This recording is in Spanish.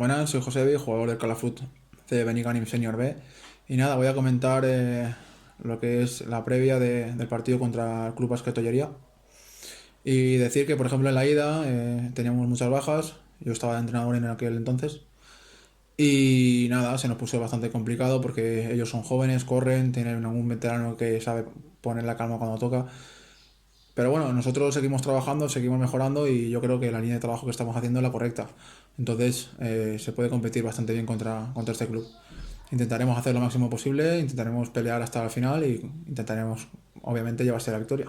Buenas, soy Josebi, jugador del Calafut C Benigànim Senior B. Y nada, voy a comentar lo que es la previa del partido contra el Club Basquet Tollería. Y decir que, por ejemplo, en la ida teníamos muchas bajas. Yo estaba de entrenador en aquel entonces. Y nada, se nos puso bastante complicado porque ellos son jóvenes, corren, tienen algún veterano que sabe poner la calma cuando toca. Pero bueno, nosotros seguimos trabajando, seguimos mejorando y yo creo que la línea de trabajo que estamos haciendo es la correcta. Entonces se puede competir bastante bien contra este club. Intentaremos hacer lo máximo posible, intentaremos pelear hasta el final y intentaremos obviamente llevarse la victoria.